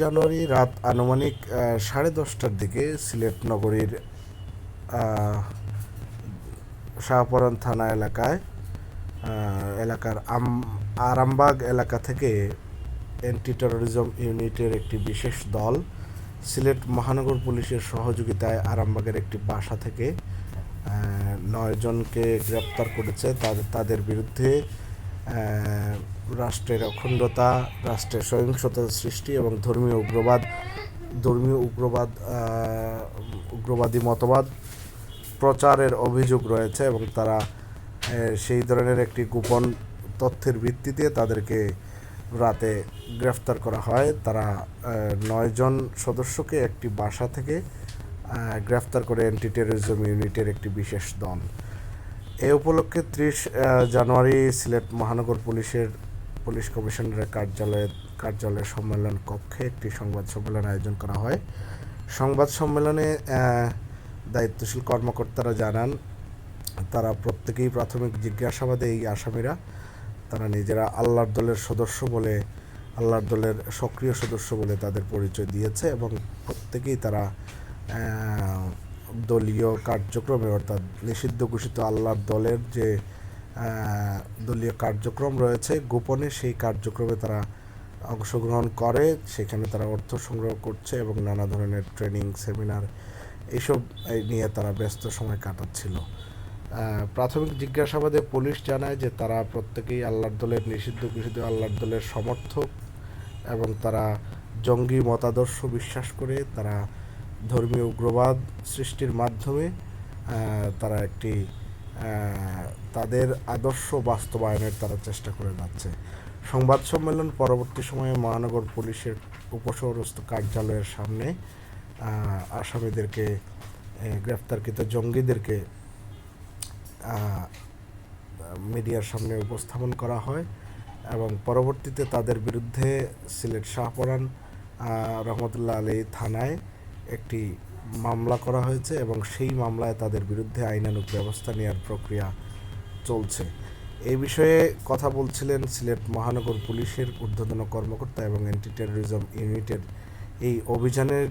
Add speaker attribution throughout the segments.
Speaker 1: জানুয়ারি রাত আনুমানিক 10:30টার দিকে সিলেট নগরীর শাহপরান থানা এলাকার আরামবাগ এলাকা থেকে অ্যান্টি টেরোরিজম ইউনিটের একটি বিশেষ দল সিলেট মহানগর পুলিশের সহযোগিতায় আরামবাগের একটি বাসা থেকে 9 জনকে গ্রেপ্তার করেছে। তাদের বিরুদ্ধে রাষ্ট্রের অখণ্ডতা, রাষ্ট্রের সহিংসতা সৃষ্টি এবং উগ্রবাদী মতবাদ প্রচারের অভিযোগ রয়েছে এবং তারা সেই ধরনের একটি গোপন তথ্যের ভিত্তিতে তাদেরকে রাতে গ্রেফতার করা হয়। তারা 9 জন সদস্যকে একটি বাসা থেকে গ্রেফতার করে অ্যান্টি টেরোরিজম ইউনিটের একটি বিশেষ দল। এ উপলক্ষে 30 জানুয়ারি সিলেট মহানগর পুলিশ কমিশনারের কার্যালয়ের সম্মেলন কক্ষে একটি সংবাদ সম্মেলন আয়োজন করা হয়। সংবাদ সম্মেলনে দায়িত্বশীল কর্মকর্তারা জানান, তারা প্রত্যেকেই প্রাথমিক জিজ্ঞাসাবাদে এই আসামিরা তারা নিজেরা আল্লাহর দলের সক্রিয় সদস্য বলে তাদের পরিচয় দিয়েছে এবং প্রত্যেকেই তারা দলীয় কার্যক্রমে, অর্থাৎ নিষিদ্ধ ঘোষিত আল্লাহর দলের যে দলীয় কার্যক্রম রয়েছে গোপনে, সেই কার্যক্রমে তারা অংশগ্রহণ করে। সেখানে তারা অর্থ সংগ্রহ করছে এবং নানা ধরনের ট্রেনিং, সেমিনার এইসব নিয়ে তারা ব্যস্ত সময় কাটাচ্ছিল। প্রাথমিক জিজ্ঞাসাবাদে পুলিশ জানায় যে তারা প্রত্যেকেই নিষিদ্ধ ঘোষিত আল্লাহর দলের সমর্থক এবং তারা জঙ্গি মতাদর্শ বিশ্বাস করে। তারা ধর্মীয় উগ্রবাদ সৃষ্টির মাধ্যমে তারা তাদের আদর্শ বাস্তবায়নের তারা চেষ্টা করে যাচ্ছে। সংবাদ সম্মেলন পরবর্তী সময়ে মহানগর পুলিশের উপশহরস্থ কার্যালয়ের সামনে আসামিদেরকে, গ্রেফতারকৃত জঙ্গিদেরকে মিডিয়ার সামনে উপস্থাপন করা হয় এবং পরবর্তীতে তাদের বিরুদ্ধে সিলেট শাহপরান রহমতুল্লাহ আলী থানায় একটি মামলা করা হয়েছে এবং সেই মামলায় তাদের বিরুদ্ধে আইনানুগ ব্যবস্থা নেওয়ার প্রক্রিয়া চলছে। এই বিষয়ে কথা বলছিলেন সিলেট মহানগর পুলিশের ঊর্ধ্বতন কর্মকর্তা এবং অ্যান্টি টেরোরিজম ইউনিটের এই অভিযানের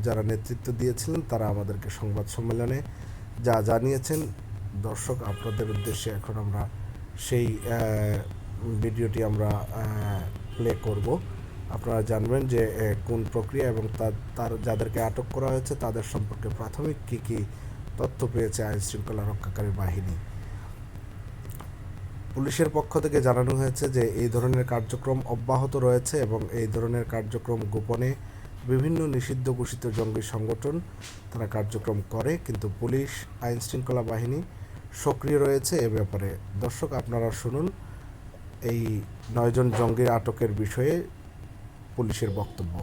Speaker 1: যারা নেতৃত্ব দিয়েছিলেন, তারা আমাদেরকে সংবাদ সম্মেলনে যা জানিয়েছেন। দর্শক, আপনাদের উদ্দেশ্যে এখন আমরা সেই ভিডিওটি আমরা প্লে করব। আপনারা জানবেন যে কোন প্রক্রিয়া এবং তার যাদেরকে আটক করা হয়েছে তাদের সম্পর্কে প্রাথমিক কী তথ্য পেয়েছে আইন শৃঙ্খলা রক্ষাকারী বাহিনী। পুলিশের পক্ষ থেকে জানানো হয়েছে যে এই ধরনের কার্যক্রম অব্যাহত রয়েছে এবং এই ধরনের কার্যক্রম গোপনে বিভিন্ন নিষিদ্ধ ঘোষিত জঙ্গি সংগঠন তারা কার্যক্রম করে, কিন্তু পুলিশ, আইন শৃঙ্খলা বাহিনী সক্রিয় রয়েছে এ ব্যাপারে। দর্শক, আপনারা শুনুন এই 9 জন জঙ্গির আটকের বিষয়ে পুলিশের বক্তব্য।